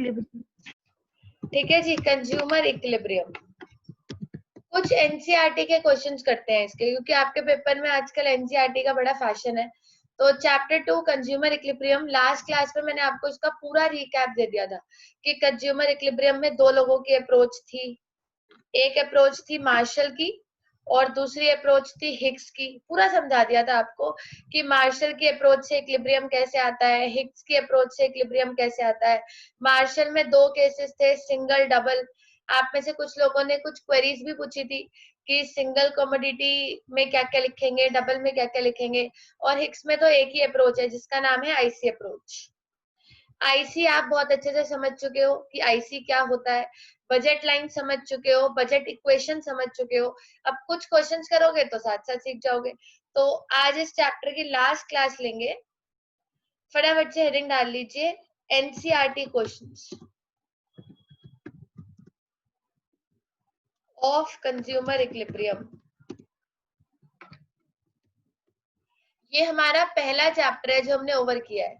Equilibrium. ठीक है जी, consumer equilibrium. कुछ एनसीईआरटी के क्वेश्चंस करते हैं इसके, क्योंकि आपके पेपर में आजकल एनसीईआरटी का बड़ा फैशन है। तो chapter 2 consumer equilibrium, last class में मैंने आपको इसका पूरा रिकैप दे दिया था कि कंज्यूमर इक्विलिब्रियम में दो लोगों की अप्रोच थी। एक अप्रोच थी मार्शल की और दूसरी अप्रोच थी हिग्स की। पूरा समझा दिया था आपको कि मार्शल की अप्रोच से इक्विलिब्रियम कैसे आता है, हिग्स की अप्रोच से इक्विलिब्रियम कैसे आता है। मार्शल में दो केसेस थे, सिंगल डबल। आप में से कुछ लोगों ने कुछ क्वेरीज भी पूछी थी कि सिंगल कमोडिटी में क्या क्या लिखेंगे, डबल में क्या क्या लिखेंगे। और हिग्स में तो एक ही अप्रोच है जिसका नाम है आईसी अप्रोच। आईसी आप बहुत अच्छे से समझ चुके हो कि आईसी क्या होता है, बजट लाइन समझ चुके हो, बजट इक्वेशन समझ चुके हो। अब कुछ क्वेश्चंस करोगे तो साथ साथ सीख जाओगे। तो आज इस चैप्टर की लास्ट क्लास लेंगे। फटाफट से हेडिंग डाल लीजिए, NCERT questions of consumer equilibrium. ये हमारा पहला चैप्टर है जो हमने ओवर किया है।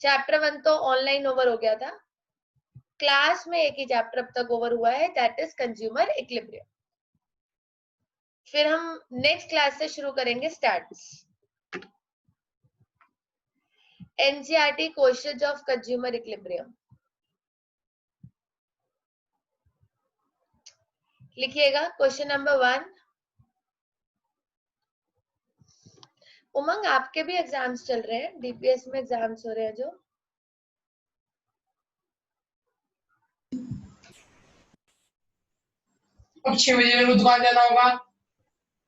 चैप्टर 1 तो ऑनलाइन ओवर हो गया था, क्लास में एक ही चैप्टर अब तक ओवर हुआ है, दैट इज कंज्यूमर इक्विलिब्रियम। फिर हम नेक्स्ट क्लास से शुरू करेंगे stats, NCERT questions of consumer equilibrium. लिखिएगा क्वेश्चन नंबर 1। उमंग, आपके भी एग्जाम्स चल रहे हैं, डीपीएस में एग्जाम्स हो रहे हैं जो? अब 6 बजे मेरे को दुकान जाना होगा,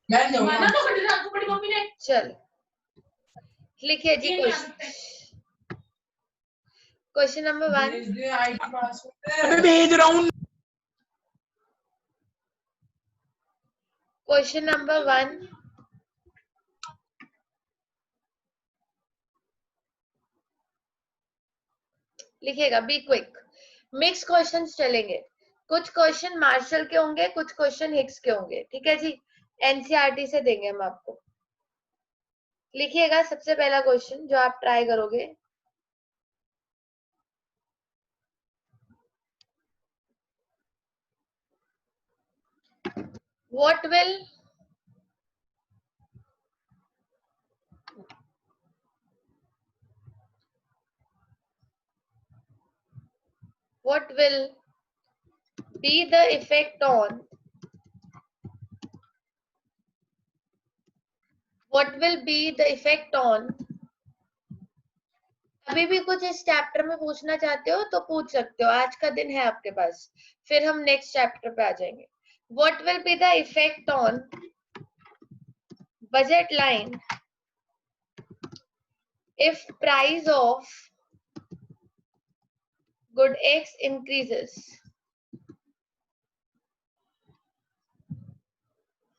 मैं जाऊंगा। चल लिखिए जी क्वेश्चन नंबर 1। भेज रहा हूँ। क्वेश्चन नंबर 1, लिखिएगा, बी क्विक। मिक्स क्वेश्चंस चलेंगे, कुछ क्वेश्चन मार्शल के होंगे, कुछ क्वेश्चन हिग्स के होंगे। ठीक है जी, एनसीईआरटी से देंगे हम आपको। लिखिएगा सबसे पहला क्वेश्चन जो आप ट्राई करोगे। What will be the effect on अभी भी कुछ इस चैप्टर में पूछना चाहते हो तो पूछ सकते हो, आज का दिन है आपके पास, फिर हम नेक्स्ट चैप्टर पे आ जाएंगे। What will be the effect on budget line if price of good X increases?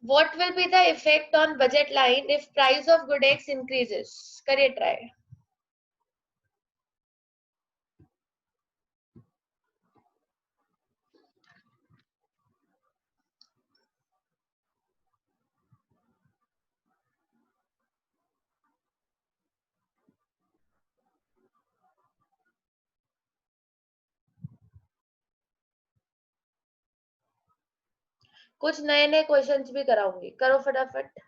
What will be the effect on budget line if price of good X increases? करिए ट्राई। कुछ नए नए questions भी कराऊंगी, करो फटाफट।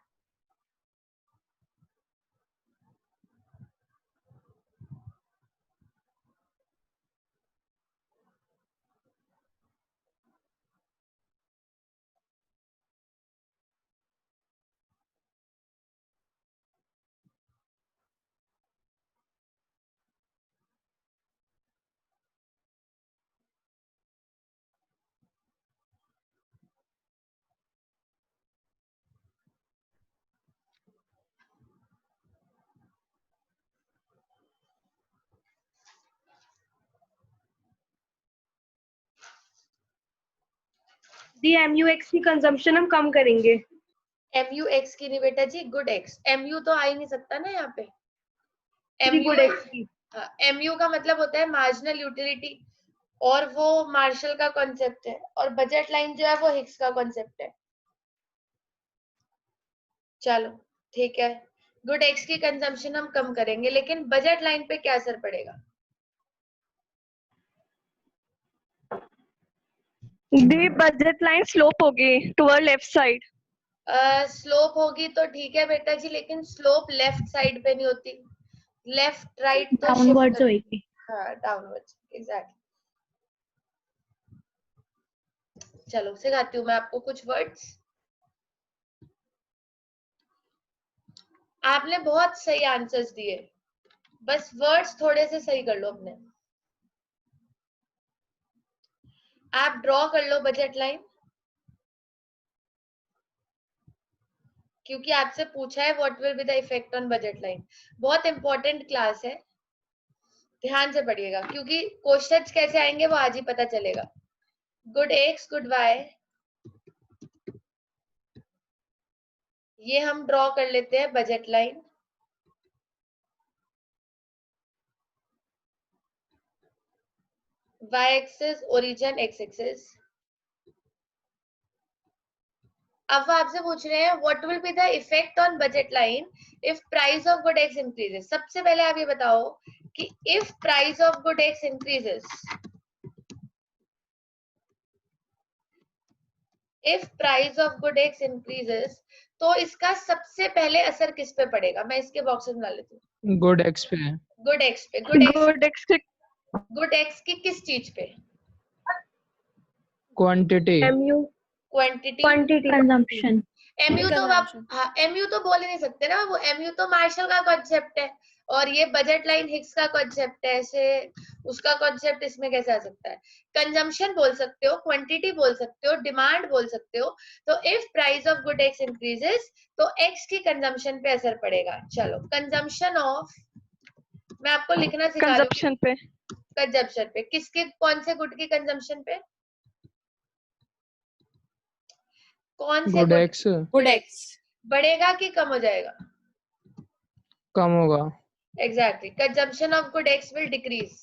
दी MUX की consumption हम कम करेंगे। MUX की नहीं बेटा जी, गुड एक्स। MU तो आ ही नहीं सकता ना यहाँ पे। गुड एक्स की MU का मतलब होता है मार्जिनल यूटिलिटी, और वो मार्शल का कॉन्सेप्ट है, और बजट लाइन जो है वो हिग्स का कॉन्सेप्ट है। चलो ठीक है, गुड एक्स की कंजम्पशन हम कम करेंगे, लेकिन बजट लाइन पे क्या असर पड़ेगा? दी बजट लाइन स्लोप होगी टुवर्ड लेफ्ट साइड। स्लोप होगी तो ठीक है बेटा जी, लेकिन स्लोप लेफ्ट साइड पे नहीं होती, लेफ्ट राइट तो डाउनवर्ड्स शिफ्ट होएगी। हाँ डाउनवर्ड्स एग्जैक्टली। चलो सिखाती हूँ मैं आपको कुछ वर्ड्स। आपने बहुत सही आंसर्स दिए, बस वर्ड्स थोड़े से सही कर लो अपने। आप ड्रॉ कर लो बजट लाइन, क्योंकि आपसे पूछा है what will be the effect on budget line. बहुत इंपॉर्टेंट क्लास है, ध्यान से पढ़िएगा, क्योंकि क्वेश्चंस कैसे आएंगे वो आज ही पता चलेगा। गुड एक्स गुड वाई, ये हम ड्रॉ कर लेते हैं budget line. y axis origin, x axis. अब वो आपसे पूछ रहे हैं what will be the effect on budget line if price of good x increases. सबसे पहले आप ये बताओ कि if price of good x increases, if price of good x increases, तो इसका सबसे पहले असर किस पे पड़ेगा? मैं इसके बॉक्सेस बना लेती हूँ। गुड एक्स पे। गुड एक्स पे। Good good x good x की किस चीज पे? Quantity. MU quantity. Quantity consumption. MU तो आप हाँ एमयू तो बोल ही नहीं सकते ना, वो एमयू तो मार्शल का कॉन्सेप्ट है और ये बजट लाइन हिक्स का कॉन्सेप्ट है, ऐसे उसका कॉन्सेप्ट इसमें कैसे आ सकता है? कंजम्पशन बोल सकते हो, क्वांटिटी बोल सकते हो, डिमांड बोल सकते हो। तो if price of good x increases तो एक्स की कंजम्पशन पे असर पड़ेगा। चलो कंजम्पशन ऑफ, मैं आपको लिखना सिखा रही हूँ। कंजप्शन पे। कंजम्पशन पे किसके, कौन से गुड की कंजम्पशन पे? कौन से गुड एक्स गुड एक्स बढ़ेगा कि कम हो जाएगा? कम होगा। Exactly, consumption of good x will decrease.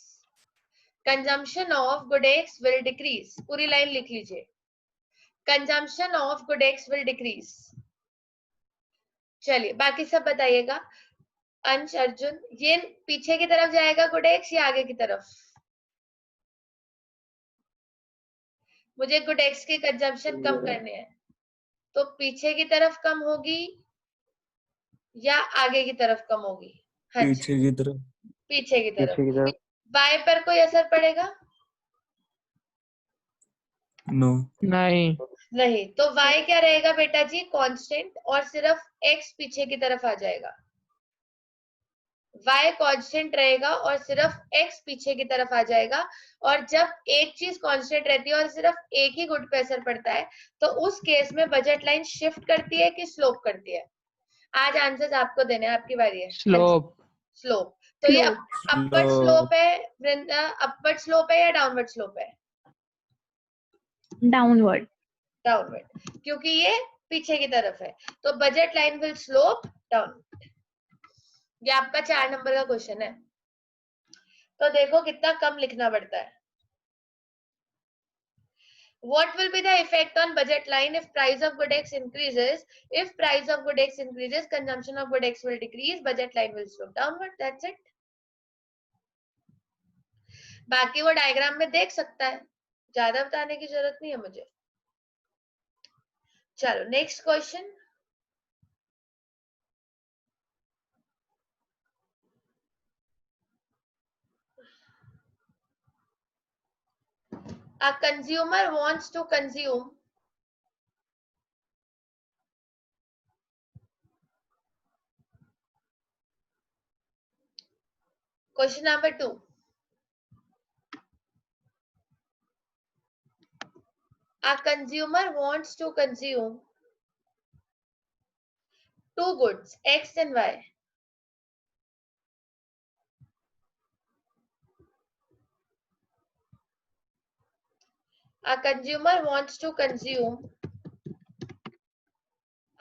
Consumption of good x will decrease, पूरी लाइन लिख लीजिए। Consumption of good x will decrease. चलिए बाकी सब बताइएगा। अंश, अर्जुन, ये पीछे की तरफ जाएगा गुड एक्स या आगे की तरफ? मुझे गुड एक्स की कंजम्पशन कम करनी है, तो पीछे की तरफ कम होगी या आगे की तरफ कम होगी? हाँ जी, पीछे की तरफ। पीछे की तरफ। बाय पर कोई असर पड़ेगा? नो। नहीं। नहीं, तो y क्या रहेगा बेटा जी? कांस्टेंट, और सिर्फ x पीछे की तरफ आ जाएगा। y कांस्टेंट रहेगा और सिर्फ x पीछे की तरफ आ जाएगा। और जब एक चीज कांस्टेंट रहती है और सिर्फ एक ही गुड पे असर पड़ता है, तो उस केस में बजट लाइन शिफ्ट करती है कि स्लोप करती है? आज आंसर्स आपको देने हैं, आपकी बारी है। स्लोप। स्लोप। तो ये अपवर्ड स्लोप है वृंदा, अपवर्ड स्लोप है या डाउनवर्ड स्लोप है? डाउनवर्ड। डाउनवर्ड, क्योंकि ये पीछे की तरफ है, तो budget line will slope down. ये आपका 4 नंबर का क्वेश्चन है, तो देखो कितना कम लिखना पड़ता है। What will be the effect on budget line if price of good X increases? If price of good X increases, consumption of good X will decrease, budget line will slope downward. That's it. बाकी वो diagram में देख सकता है, ज्यादा बताने की जरूरत नहीं है मुझे। चलो next question. A consumer wants to consume question number 2. A consumer wants to consume two goods, X and Y. A consumer wants to consume,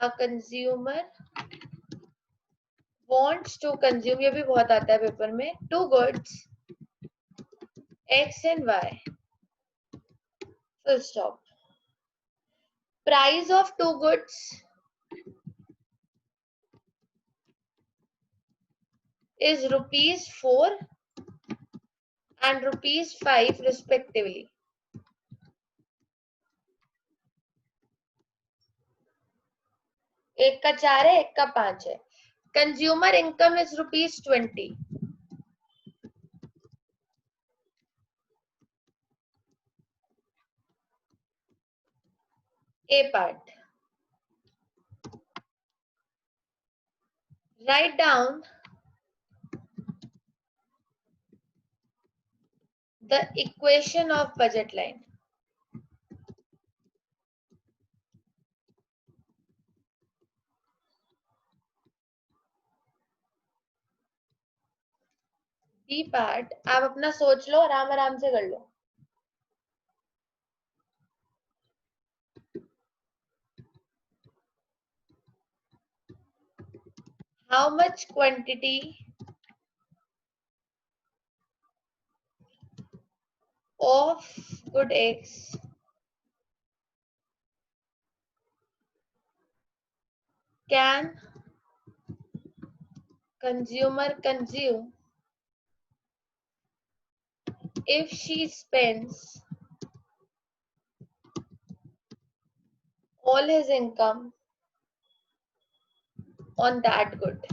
a consumer wants to consume, ये भी बहुत आता है पेपर में, two goods, X and Y. Full stop. Price of two goods is ₹4 and ₹5 respectively. एक का 4 है, एक का 5 है. Consumer income is ₹20. A part. Write down the equation of budget line. B part आप अपना सोच लो, आराम आराम से कर लो. How much quantity of good eggs can consumer consume if she spends all his income on that good?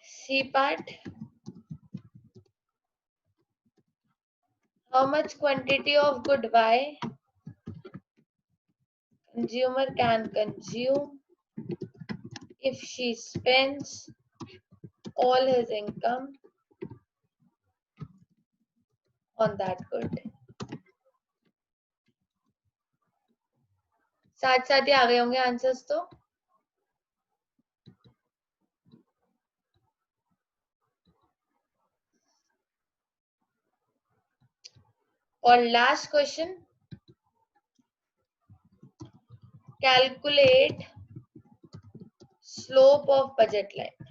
C part. How much quantity of good Y consumer can consume if she spends all his income on that good? साथ साथ ही आ गए होंगे answers तो. और last question, calculate slope of budget line.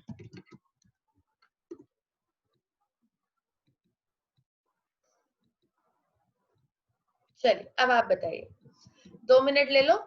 चलिए अब आप बताइए, 2 मिनट ले लो.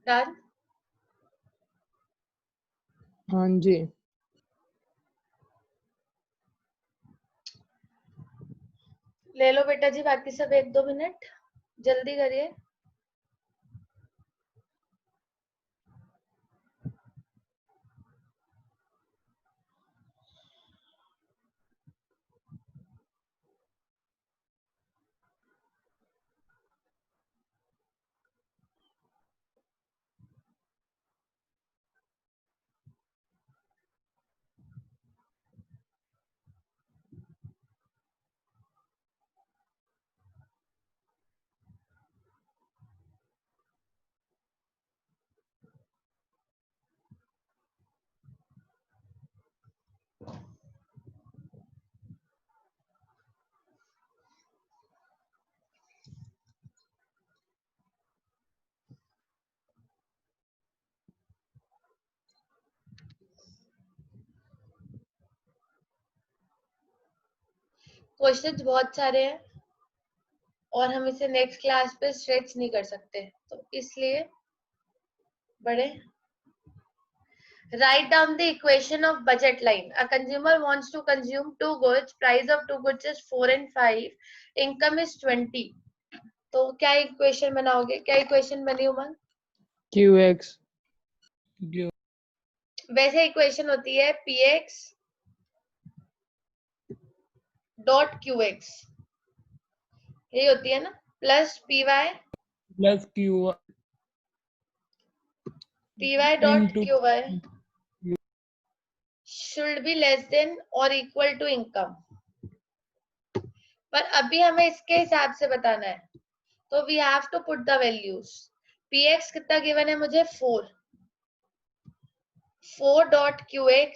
डन. हाँ जी. ले लो बेटा जी, बाकी सब 1-2 मिनट जल्दी करिए. क्वेश्चंस बहुत सारे हैं और हम इसे नेक्स्ट क्लास पे स्ट्रेच नहीं कर सकते, तो इसलिए बड़े write down the equation of budget line. A consumer wants to consume 2 goods. Price of 2 goods is 4 and 5. Income is 20. तो क्या इक्वेशन बनाओगे? क्या इक्वेशन बनी उमंग? QX वैसे इक्वेशन होती है PX डॉट QX, यही होती है ना, plus PY plus Q dot into QY should be less than or equal to income. पर अभी हमें इसके हिसाब से बताना है, तो we have to put the values. PX कितना गिवन है मुझे? 4 dot QX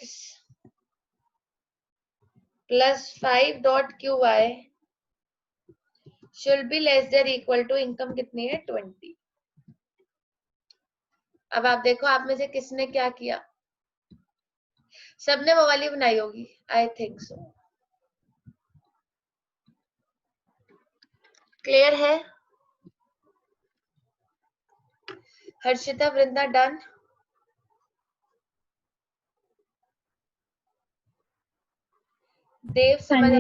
plus 5 dot QY should be less than equal to income कितनी है? 20. अब आप देखो आप में से किसने क्या किया. सबने वो वाली बनाई होगी, आई थिंक सो. क्लियर है? हर्षिता, वृंदा, डन? देव समझ?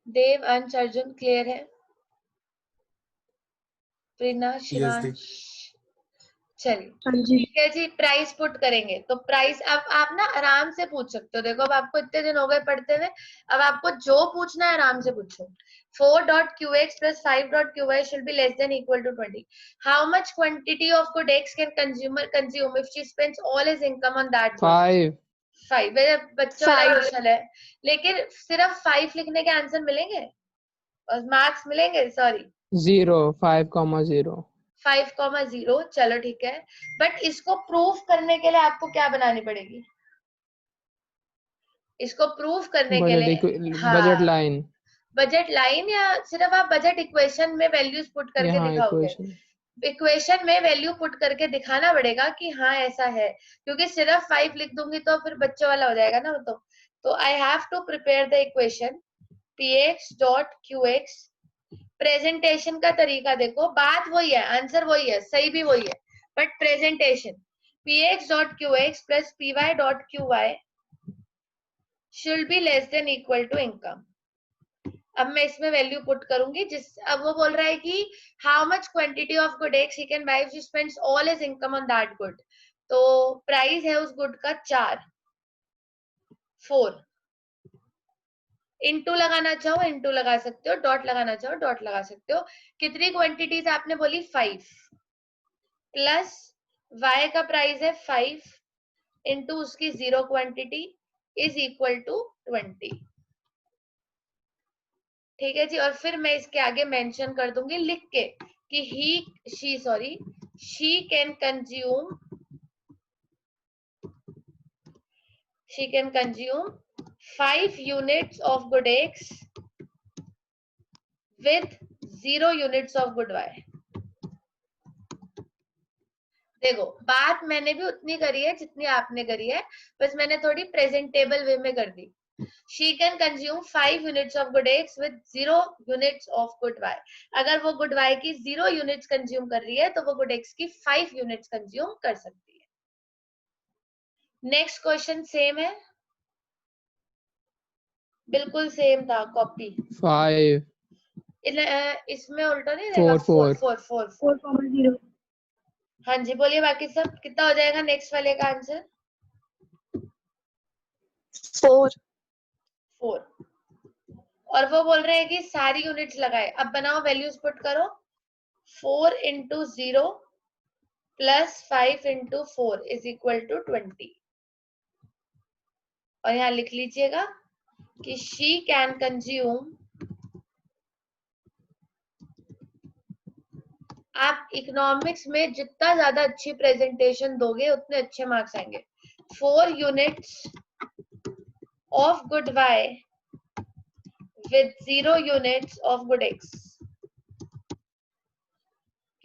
देव, अंश, अर्जुन क्लियर है? प्रीना, शिवांश, चलिए ठीक है जी. प्राइस पुट करेंगे तो प्राइस अब आप ना आराम से पूछ सकते हो. देखो अब आपको इतने दिन हो गए पढ़ते हुए, अब आपको जो पूछना है आराम से पूछो. 4 dot QX plus 5 dot QY should be less than equal to 20. How much quantity of good X can consumer consume if she spends all his income on that good? 5 मेरे बच्चों वाला क्वेश्चन है, लेकिन सिर्फ 5 लिखने के आंसर मिलेंगे और मार्क्स मिलेंगे? सॉरी 0 5,0 5,0. चलो ठीक है, बट इसको प्रूफ करने के लिए आपको क्या बनानी पड़ेगी? इसको प्रूफ करने के लिए बजट लाइन बजट लाइन या सिर्फ आप बजट इक्वेशन में वैल्यूज पुट करके दिखाओगे? इक्वेशन में वैल्यू पुट करके दिखाना पड़ेगा कि हाँ ऐसा है, क्योंकि सिर्फ 5 लिख दूंगी तो फिर बच्चों वाला हो जाएगा ना. तो I have to prepare the equation PX dot QX. Presentation का तरीका देखो, बात वही है, आंसर वही है, सही भी वही है, but presentation PX dot QX plus PY dot QY should be less than equal to income. अब मैं इसमें वैल्यू पुट करूंगी. अब वो बोल रहा है कि how much quantity of good X he can buy if he spends all his income on that good. तो प्राइस है उस गुड का 4. इनटू लगाना चाहो इनटू लगा सकते हो, डॉट लगाना चाहो डॉट लगा सकते हो. कितनी क्वांटिटीज आपने बोली? 5 प्लस Y का प्राइस है 5 इनटू उसकी 0 क्वांटिटी इज इक्वल टू 20. ठीक है जी. और फिर मैं इसके आगे मेंशन कर दूंगी लिख के कि she can consume 5 units of good X with 0 units of good Y. देखो बात मैंने भी उतनी करी है जितनी आपने करी है, बस मैंने थोड़ी प्रेजेंटेबल वे में कर दी. She can consume 5 units of good X with 0 units of good Y. अगर वो good Y की 0 units कंज्यूम कर रही है तो वो good X की 5 units कंज्यूम कर सकती है. नेक्स्ट क्वेश्चन सेम है, बिल्कुल सेम था, कॉपी. 5 इसमें उल्टा नहीं रहेगा? 4. हाँ जी बोलिए बाकी सब. कितना हो जाएगा नेक्स्ट वाले का आंसर? 4. और वो बोल रहे हैं कि सारी यूनिट्स लगाए. अब बनाओ वैल्यूज पुट करो. 4 into 0 plus 5 into 4 is equal to 20. और यहाँ लिख लीजिएगा कि she can consume. आप इकोनॉमिक्स में जितना ज्यादा अच्छी प्रेजेंटेशन दोगे उतने अच्छे मार्क्स आएंगे. 4 units of good Y with 0 units of good X.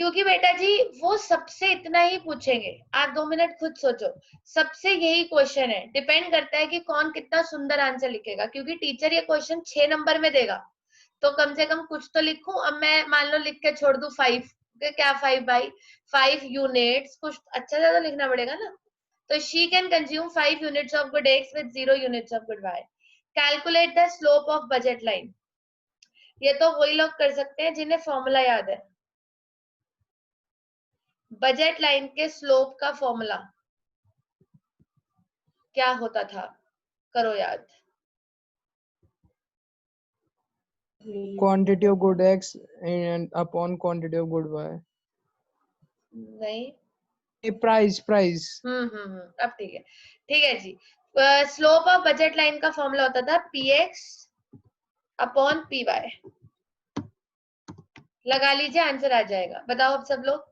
क्योंकि बेटा जी वो सबसे इतना ही पूछेंगे, आप 2 मिनट खुद सोचो, सबसे यही क्वेश्चन है, डिपेंड करता है कि कौन कितना सुंदर आंसर लिखेगा, क्योंकि टीचर ये क्वेश्चन 6 नंबर में देगा, तो कम से कम कुछ तो लिखूं। अब मैं मान लो लिख के छोड़ दूं 5, क्या 5 बाई 5 यूनिट्स, कुछ अच्छा ज्यादा लिखना पड़ेगा ना। तो she can consume 5 units of good X with 0 units of good Y. Calculate the slope of budget line. ये तो वही लोग कर सकते हैं जिन्हें फॉर्मूला याद है। बजट लाइन के स्लोप का फॉर्मूला क्या होता था, करो याद। Quantity of good X and upon quantity of good Y. नहीं, Price. अब ठीक है जी। स्लोप ऑफ बजट लाइन का फॉर्मूला होता था px अपॉन py। लगा लीजिए, आंसर आ जाएगा। बताओ अब सब लोग,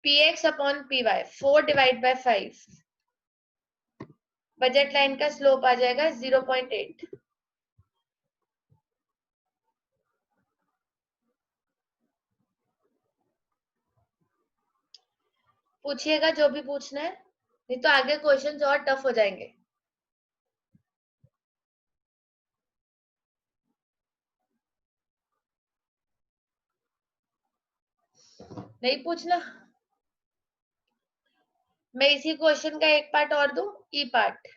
px upon py 4 divide by 5, budget line का स्लोप आ जाएगा 0.8। पूछिएगा जो भी पूछना है, नहीं तो आगे क्वेश्चंस और टफ हो जाएंगे। नहीं पूछना, मैं इसी क्वेश्चन का एक पार्ट और दूं, ई पार्ट।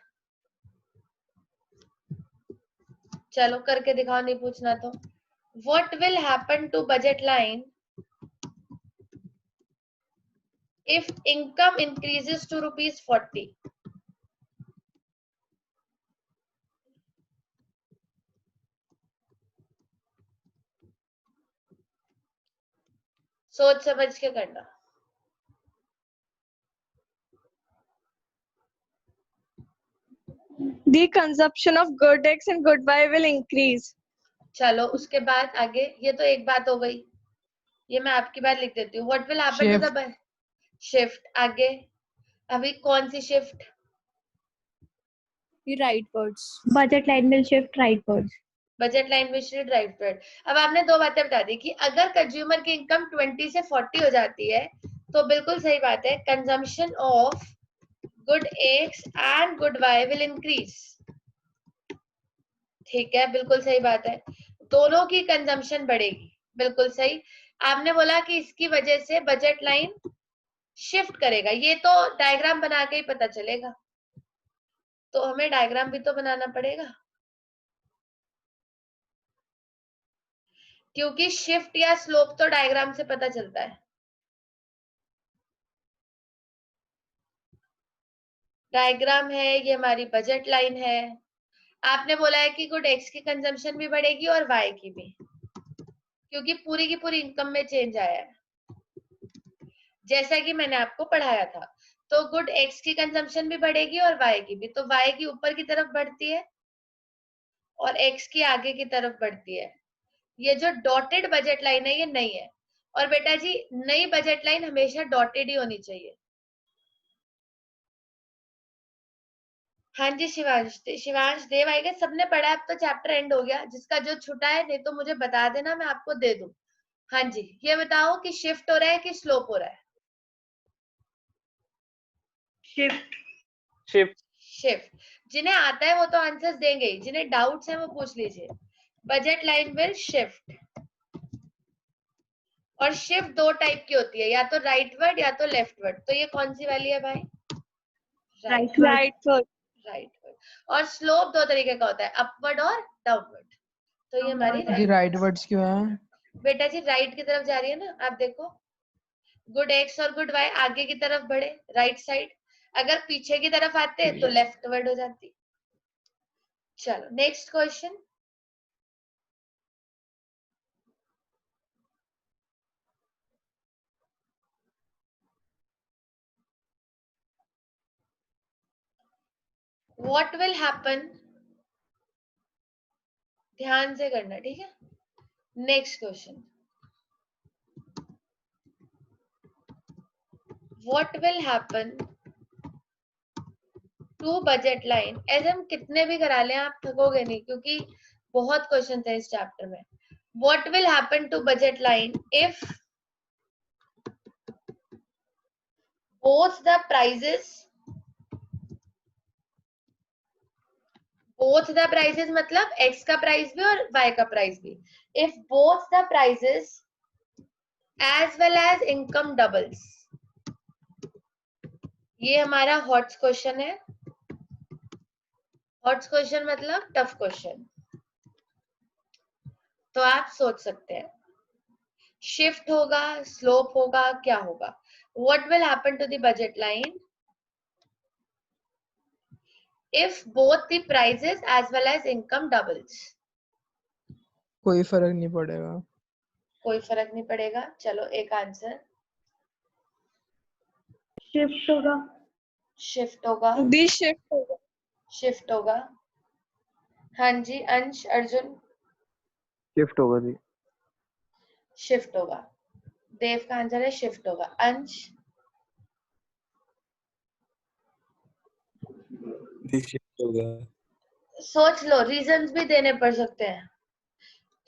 चलो करके दिखाओ, नहीं पूछना तो। What will happen to budget line if income increases to ₹40? सोच समझ के करना। The consumption of good X and good Y will increase. चलो उसके बाद आगे, ये तो एक बात हो गई, ये मैं आपकी बात लिख देती हूँ। What will happen to the shift, आगे अभी कौन सी shift? Rightwards. Budget line will shift rightwards. Budget line में शिफ्ट राइटवर्ड। अब आपने दो बातें बता दी कि अगर कंज्यूमर की इनकम 20 से 40 हो जाती है, तो बिल्कुल सही बात है, consumption of good X and good Y will increase. ठीक है, बिल्कुल सही बात है, दोनों की कंजम्पशन बढ़ेगी, बिल्कुल सही। आपने बोला कि इसकी वजह से बजट लाइन शिफ्ट करेगा, ये तो डायग्राम बना के ही पता चलेगा, तो हमें डायग्राम भी तो बनाना पड़ेगा, क्योंकि शिफ्ट या स्लोप तो डायग्राम से पता चलता है। डायग्राम है, ये हमारी बजट लाइन है। आपने बोला है कि गुड एक्स की कंजम्पशन भी बढ़ेगी और वाई की भी, क्योंकि पूरी की पूरी इनकम में चेंज आया है, जैसा कि मैंने आपको पढ़ाया था। तो गुड एक्स की कंजम्पशन भी बढ़ेगी और वाई की भी, तो वाई की ऊपर की तरफ बढ़ती है और एक्स की आगे की तरफ बढ़ती है। ये जो डॉटेड बजट लाइन है ये नई है, और बेटा जी नई बजट लाइन हमेशा डॉटेड ही होनी चाहिए। हाँ जी शिवांश देव आएगा, सबने पढ़ा है, अब तो चैप्टर एंड हो गया, जिसका जो छुटा है नहीं तो मुझे बता देना, मैं आपको दे दूं। हाँ जी, ये बताओ कि शिफ्ट हो रहा है कि स्लोप हो रहा है? शिफ्ट। जिन्हें आता है वो तो आंसर्स देंगे ही, जिन्हें डाउट्स हैं वो पूछ लीजिए। बजट लाइन विल शिफ्ट, और शिफ्ट दो टाइप की होती है, या तो राइटवर्ड या तो लेफ्टवर्ड। तो ये कौन सी वाली है भाई? Rightward. राइटवर्ड। और स्लोप दो तरीके का होता है, अपवर्ड और डाउनवर्ड। तो ये हमारी जी राइटवर्ड्स क्यों है? बेटा जी राइट की तरफ जा रही है ना, आप देखो गुड एक्स और गुड वाई आगे की तरफ बढ़े, राइट साइड, अगर पीछे की तरफ आते तो लेफ्टवर्ड हो जाती। चलो next question. What will happen, ध्यान से करना, ठीक है। Next question, what will happen to budget line. ऐसे हम कितने भी करा लें आप थकोगे नहीं, क्योंकि बहुत क्वेश्चन थे इस चैप्टर में। What will happen to budget line if both the prices मतलब x का प्राइस भी और y का प्राइस भी. If both the prices as well as income doubles, ये हमारा हॉट्स क्वेश्चन है. हॉट्स क्वेश्चन मतलब टफ क्वेश्चन. तो आप सोच सकते हैं शिफ्ट होगा, स्लोप होगा, क्या होगा. What will happen to the budget line if both the prices as well as income doubles? कोई फर्क नहीं पड़ेगा. कोई फर्क नहीं पड़ेगा. चलो एक आंसर. शिफ्ट होगा. शिफ्ट होगा. दी शिफ्ट होगा. शिफ्ट होगा. हाँ जी अंश, अर्जुन. शिफ्ट होगा जी. शिफ्ट होगा. देव का आंसर है शिफ्ट होगा. अंश. शिफ्ट होगा. सोच लो, रीजंस भी देने पड़ सकते हैं.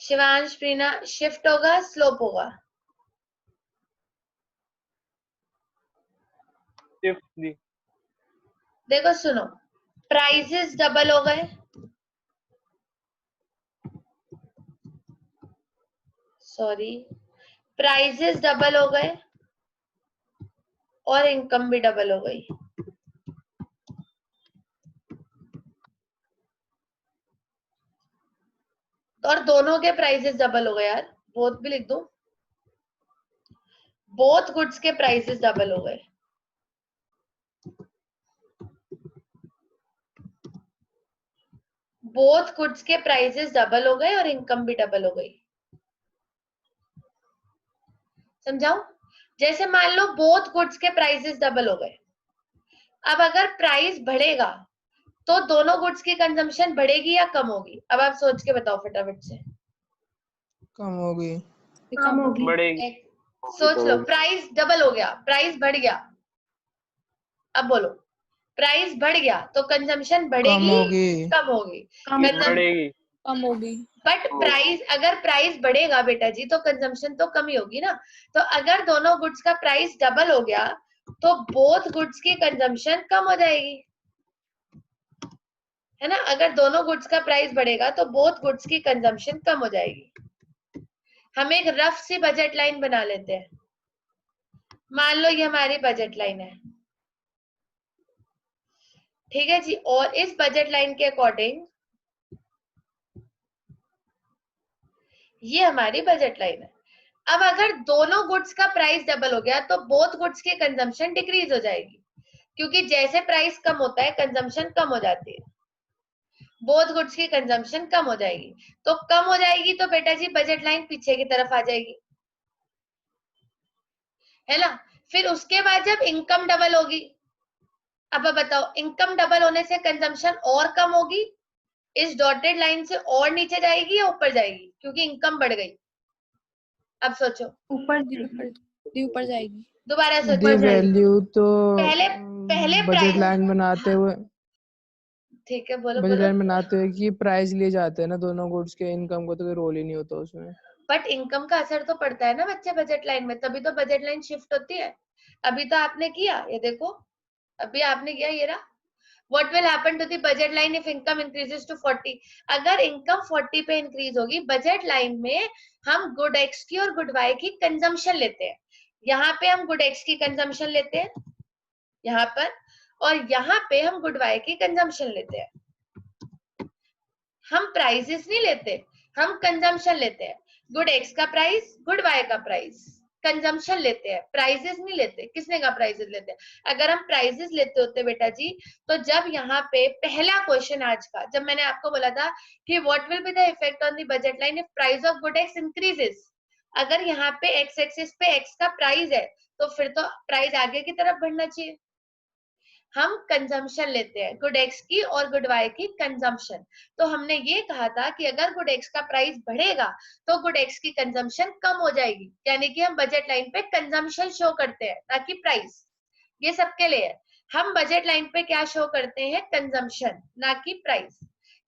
शिवांश, प्रीना, शिफ्ट होगा, स्लोप होगा. शिफ्ट जी. देखो सुनो, प्राइसेस डबल हो गए. सॉरी, प्राइसेस डबल हो गए और इनकम भी डबल हो गई. और दोनों के प्राइसेस डबल हो गए यार. बोथ भी लिख दो. बोथ गुड्स के प्राइसेस डबल हो गए. बोथ गुड्स के प्राइसेस डबल हो गए और इनकम भी डबल हो गई. समझाऊं? जैसे मान लो बोथ गुड्स के प्राइसेस डबल हो गए. अब अगर प्राइस बढ़ेगा तो दोनों गुड्स की कंजम्पशन बढ़ेगी या कम होगी? अब आप सोच के बताओ फटाफट से. कम होगी. कम होगी. बढ़ेगी. सोच लो, प्राइस डबल हो गया, प्राइस बढ़ गया. अब बोलो, प्राइस बढ़ गया तो कंजम्पशन कम बढ़ेगी, होगी. कम होगी? बढ़ेगी. कम होगी. बट प्राइस, अगर प्राइस बढ़ेगा बेटा जी तो कंजम्पशन तो कम ही होगी ना. तो अगर दोनों गुड्स का प्राइस डबल हो गया तो बोथ गुड्स की कंजम्पशन कम हो जाएगी, है ना. अगर दोनों गुड्स का प्राइस बढ़ेगा तो बोथ गुड्स की कंजम्पशन कम हो जाएगी. हम एक रफ सी बजट लाइन बना लेते हैं. मान लो ये हमारी बजट लाइन है, ठीक है जी. और इस बजट लाइन के अकॉर्डिंग ये हमारी बजट लाइन है. अब अगर दोनों गुड्स का प्राइस डबल हो गया तो बोथ गुड्स की कंजम्पशन डिक्रीज हो जाएगी, क्योंकि जैसे प्राइस कम होता है कंजम्पशन कम हो जाती है. बोथ गुड्स की कंजम्पशन कम हो जाएगी. तो कम हो जाएगी तो बेटा जी बजट लाइन पीछे की तरफ आ जाएगी, है ना. फिर उसके बाद जब इनकम डबल होगी, अब बताओ इनकम डबल होने से कंजम्पशन और कम होगी, इस डॉटेड लाइन से और नीचे जाएगी या ऊपर जाएगी, क्योंकि इनकम बढ़ गई. अब सोचो. ऊपर जाएगी. दोबारा दी सोचो. वैल्यू तो पहले बजट प्राइस. लाइन बनाते हुए, ठीक है, बोलो बजट बोलो. लाइन बनाते हुए कि प्राइस लिए जाते हैं ना दोनों गुड्स के, इनकम को तो कोई रोल ही नहीं होता उसमें. बट इनकम का असर तो पड़ता है ना बच्चे बजट लाइन में, तभी तो बजट लाइन शिफ्ट होती है. अभी तो आपने किया, ये देखो, अभी आपने किया, ये रहा. What will happen to the budget line if income increases to 40? अगर इनकम 40 पे इंक्रीज होगी, बजट लाइन में हम गुड एक्स की और गुड वाई की कंजम्पशन लेते हैं. यहाँ पे हम गुड एक्स की कंजम्पशन लेते हैं यहाँ पर, और यहाँ पे हम गुड वाई की कंजम्पशन लेते हैं. हम प्राइसेस नहीं लेते, हम कंजम्पशन लेते हैं. गुड एक्स का प्राइस, गुड वाई का प्राइस, कंजम्पशन लेते हैं, प्राइसेस नहीं लेते. किसने कहा प्राइसेस लेते हैं? अगर हम प्राइसेस लेते होते बेटा जी, तो जब यहाँ पे पहला क्वेश्चन आज का, जब मैंने आपको बोला था कि what will be the effect on the budget line if price of good x increases, अगर यहाँ पे एक्स एक्सिस पे एक्स का प्राइस है तो फिर तो प्राइस आगे की तरफ बढ़ना चाहिए. हम कंजम्पशन लेते हैं, गुड एक्स की और गुड वाई की कंजम्पशन. तो हमने ये कहा था कि अगर गुड एक्स का प्राइस बढ़ेगा तो गुड एक्स की कंजम्पशन कम हो जाएगी, यानी कि हम बजट लाइन पे कंजम्पशन शो करते हैं ना कि प्राइस. ये सबके लिए है. हम बजट लाइन पे क्या शो करते हैं? कंजम्पशन, ना कि प्राइस.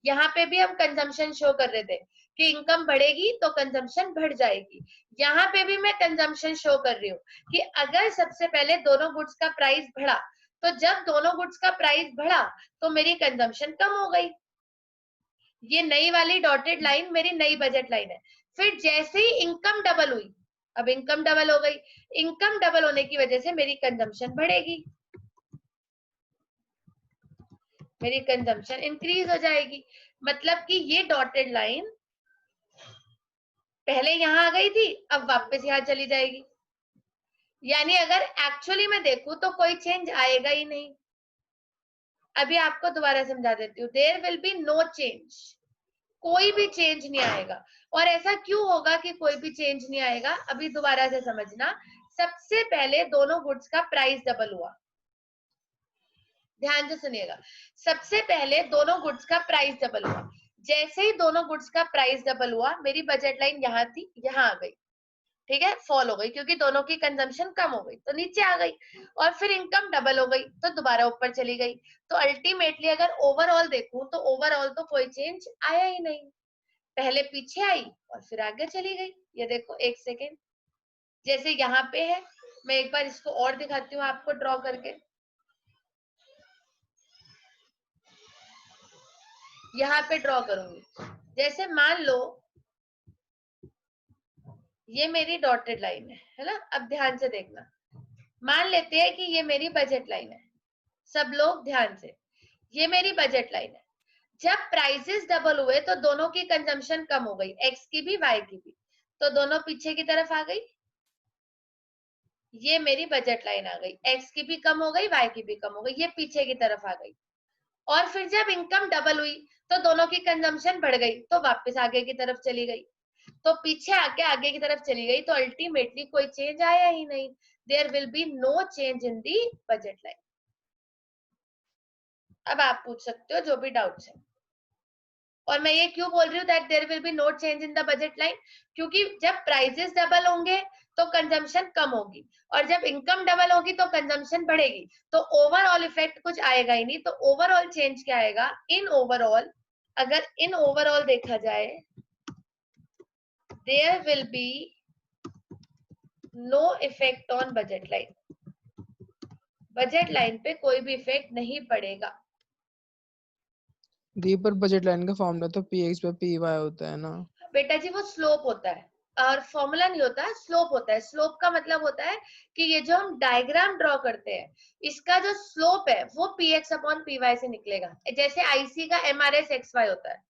यहाँ पे भी हम कंजम्पशन शो कर रहे थे. कि इनकम बढ़ेगी तो कंजम्पशन बढ़ जाएगी। यहाँ पे भी मैं कंजम्पशन शो कर रही हूँ कि अगर सबसे पहले दोनों गुड्स का प्राइस बढ़ा, तो जब दोनों गुड्स का प्राइस बढ़ा तो मेरी कंजम्पशन कम हो गई। ये नई वाली डॉटेड लाइन मेरी नई बजट लाइन है। फिर जैसे ही इनकम डबल हुई, अब इनकम डबल हो गई, इनकम डबल होने की वजह से मेरी कंजम्पशन बढ़ेगी, मेरी कंजम्पशन इंक्रीज हो जाएगी। मतलब कि ये डॉटेड लाइन पहले यहां आ गई थी, अब वापस यहां चली जाएगी। यानी अगर एक्चुअली में देखूं तो कोई चेंज आएगा ही नहीं। अभी आपको दोबारा समझा देती हूँ, there will be no change, कोई भी चेंज नहीं आएगा। और ऐसा क्यों होगा कि कोई भी चेंज नहीं आएगा, अभी दोबारा से समझना। सबसे पहले दोनों गुड्स का प्राइस डबल हुआ, ध्यान से सुनिएगा। सबसे पहले दोनों गुड्स का प्राइस डबल हुआ। जैसे ही दोनों गुड्स का प्राइस डबल हुआ, मेरी बजट लाइन यहाँ थी, यहाँ आ गई, ठीक है, फॉल हो गई क्योंकि दोनों की कंजम्पशन कम हो गई तो नीचे आ गई। और फिर इनकम डबल हो गई तो दोबारा ऊपर चली गई। तो अल्टीमेटली अगर ओवरऑल देखूं तो ओवरऑल तो कोई चेंज आया ही नहीं, पहले पीछे आई और फिर आगे चली गई। ये देखो एक सेकेंड, जैसे यहाँ पे है, मैं एक बार इसको और दिखाती हूँ आपको ड्रॉ करके। यहाँ पे ड्रॉ करूंगी। जैसे मान लो ये मेरी डॉटेड लाइन है ना। अब ध्यान से देखना, मान लेते हैं कि ये मेरी बजट लाइन है। सब लोग ध्यान से, ये मेरी बजट लाइन है। जब प्राइसेस डबल हुए तो दोनों की कंजम्पशन कम हो गई, एक्स की भी वाई की भी, तो दोनों पीछे की तरफ आ गई। ये मेरी बजट लाइन आ गई, एक्स की भी कम हो गई, वाई की भी कम हो गई, ये पीछे की तरफ आ गई। और फिर जब इनकम डबल हुई तो दोनों की कंजम्पशन बढ़ गई, तो वापस आगे की तरफ चली गई। तो पीछे आके आगे की तरफ चली गई, तो अल्टीमेटली कोई चेंज आया ही नहीं। There will be no change in the budget line. अब आप पूछ सकते हो जो भी डाउट्स है। और मैं ये क्यों बोल रही हूँ that there will be no change in the budget line, क्योंकि जब प्राइसेस डबल होंगे तो कंजम्पशन कम होगी, और जब इनकम डबल होगी तो कंजम्पशन बढ़ेगी। तो ओवरऑल इफेक्ट कुछ आएगा ही नहीं। तो ओवरऑल चेंज क्या आएगा, इन ओवरऑल, अगर इन ओवरऑल देखा जाए, there will be no effect on budget line. Budget line पे कोई भी इफेक्ट नहीं पड़ेगा। दी पर बजट लाइन का फॉर्मूला तो px पे py होता है ना। बेटा जी वो स्लोप होता है और फॉर्मूला नहीं होता है, स्लोप होता है। स्लोप का मतलब होता है कि ये जो हम डायग्राम ड्रॉ करते हैं, इसका जो स्लोप है वो px अपॉन py से निकलेगा। जैसे आईसी का MRS XY होता है,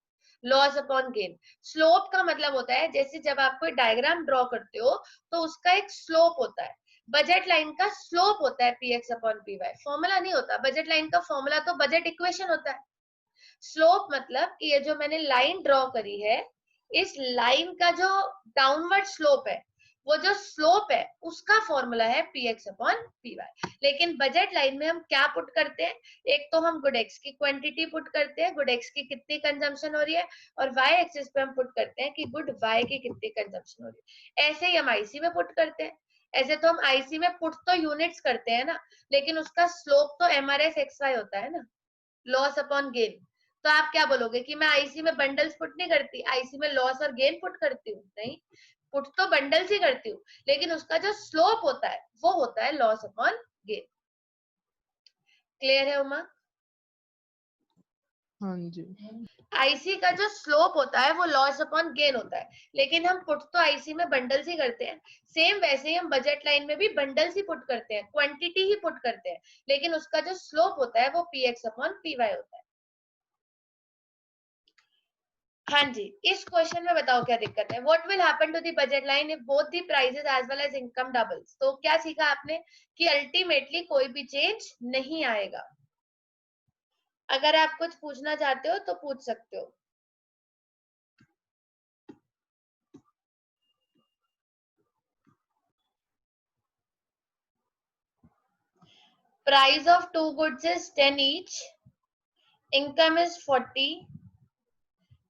लॉस अपॉन गेन। स्लोप का मतलब होता है जैसे जब आप कोई डायग्राम ड्रॉ करते हो तो उसका एक स्लोप होता है। बजट लाइन का स्लोप होता है px अपॉन py, फॉर्मूला नहीं होता। बजट लाइन का फॉर्मूला तो बजट इक्वेशन होता है। स्लोप मतलब कि ये जो मैंने लाइन ड्रॉ करी है, इस लाइन का जो डाउनवर्ड स्लोप है, वो जो स्लोप है उसका फॉर्मूला है px अपॉन py। लेकिन बजट लाइन में हम क्या पुट करते हैं, एक तो हम गुड एक्स की क्वांटिटी पुट करते हैं, गुड एक्स की कितनी कंजम्पशन हो रही है, और वाई एक्सिस पे हम पुट करते हैं कि गुड वाई की कितनी कंजम्पशन हो रही है। ऐसे ही हम आईसी में पुट करते हैं। ऐसे तो हम आईसी में पुट तो यूनिट्स करते हैं ना, लेकिन उसका स्लोप तो MRS XY होता है ना, लॉस अपॉन गेन। तो आप क्या बोलोगे कि मैं आईसी में बंडल्स पुट नहीं करती, आईसी में लॉस और गेन पुट करती हूँ? नहीं, पुट तो बंडल्स ही करती हूँ, लेकिन उसका जो स्लोप होता है वो होता है लॉस अपॉन गेन। क्लियर है उमा? हाँ जी। आईसी का जो स्लोप होता है वो लॉस अपॉन गेन होता है, लेकिन हम पुट तो आईसी में बंडल्स ही करते हैं। सेम वैसे ही हम बजट लाइन में भी बंडल्स ही पुट करते हैं, क्वांटिटी ही पुट करते हैं, लेकिन उसका जो स्लोप होता है वो px अपॉन py होता है। हाँ जी, इस क्वेश्चन में बताओ क्या दिक्कत है। What will happen to the budget line if both the prices as well as income doubles. तो क्या सीखा आपने कि अल्टीमेटली कोई भी चेंज नहीं आएगा। अगर आप कुछ पूछना चाहते हो तो पूछ सकते हो। Price of 2 goods is 10 each, income is 40,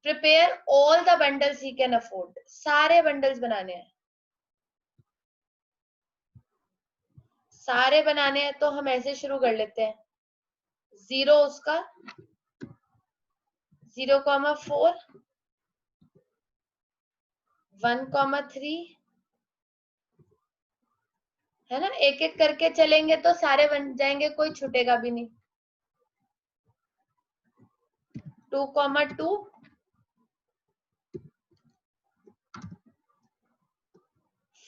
prepare all the bundles he can afford. सारे बंडल्स बनाने हैं, सारे बनाने हैं। तो हम ऐसे शुरू कर लेते हैं, 0 उसका 0,4, 1,3 है ना, एक एक करके चलेंगे तो सारे बन जाएंगे, कोई छूटेगा भी नहीं। 2,2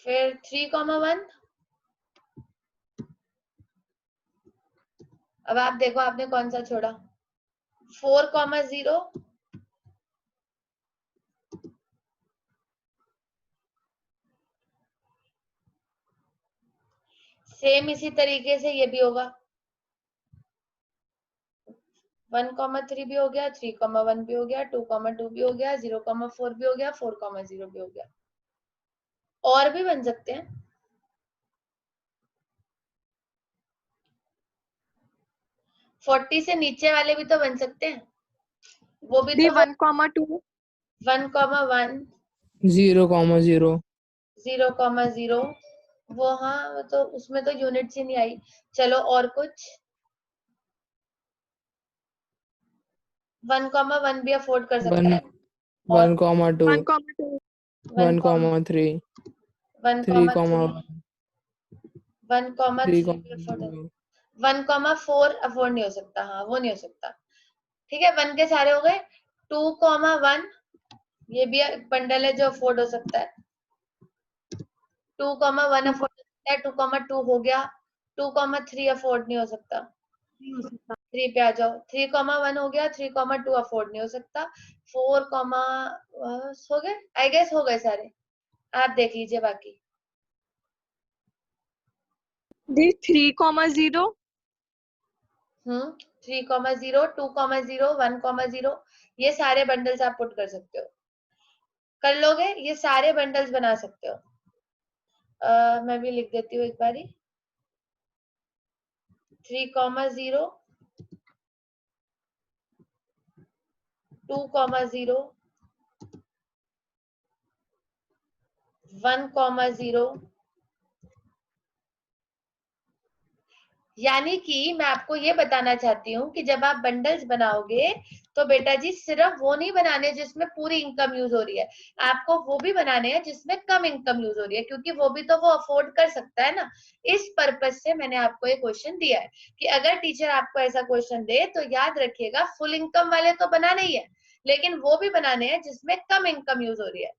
फिर 3,1। अब आप देखो आपने कौन सा छोड़ा। 4,0 सेम इसी तरीके से ये भी होगा। 1,3 भी हो गया, 3,1 भी हो गया, 2,2 भी हो गया, 0,4 भी हो गया, 4,0 भी हो गया। और भी बन सकते हैं। फोर्टी से नीचे वाले भी तो बन सकते हैं, वो भी दी तो 1,2 1,1 0,0 0,0 वो, हाँ वो तो उसमें तो यूनिट्स ही नहीं आई। चलो और कुछ। 1,1 भी अफोर्ड कर सकता है। 1,2 1,2 1,3 3,1 1,3 भी अफोर्ड है। 1,4 अफोर्ड नहीं हो सकता, हाँ वो नहीं हो सकता। ठीक है, 1 के सारे हो गए। 2,1 ये भी बंडल है जो अफोर्ड हो सकता है। 2,1 अफोर्ड हो सकता है। 2,2 हो गया। 2,3 अफोर्ड नहीं हो सकता। 3 पे आ जाओ। 3,1 हो गया। 3,2 अफोर्ड नहीं हो सकता। 4, हो गए, आई गेस हो गए सारे। आप देख लीजिए बाकी। दी 3,0 3,0 2,0 1,0 ये सारे बंडल्स आप पुट कर सकते हो। कर लोगे, ये सारे बंडल्स बना सकते हो। मैं भी लिख देती हूँ एक बारी। 3,0 2,0 1,0 यानी कि मैं आपको ये बताना चाहती हूँ कि जब आप बंडल्स बनाओगे तो बेटा जी सिर्फ वो नहीं बनाने जिसमें पूरी इनकम यूज हो रही है, आपको वो भी बनाने हैं जिसमें कम इनकम यूज हो रही है, क्योंकि वो भी तो वो अफोर्ड कर सकता है ना। इस पर्पज से मैंने आपको ये क्वेश्चन दिया है कि अगर टीचर आपको ऐसा क्वेश्चन दे तो याद रखिएगा फुल इनकम वाले तो बनाने ही है, लेकिन वो भी बनाने हैं जिसमें कम इनकम यूज हो रही है,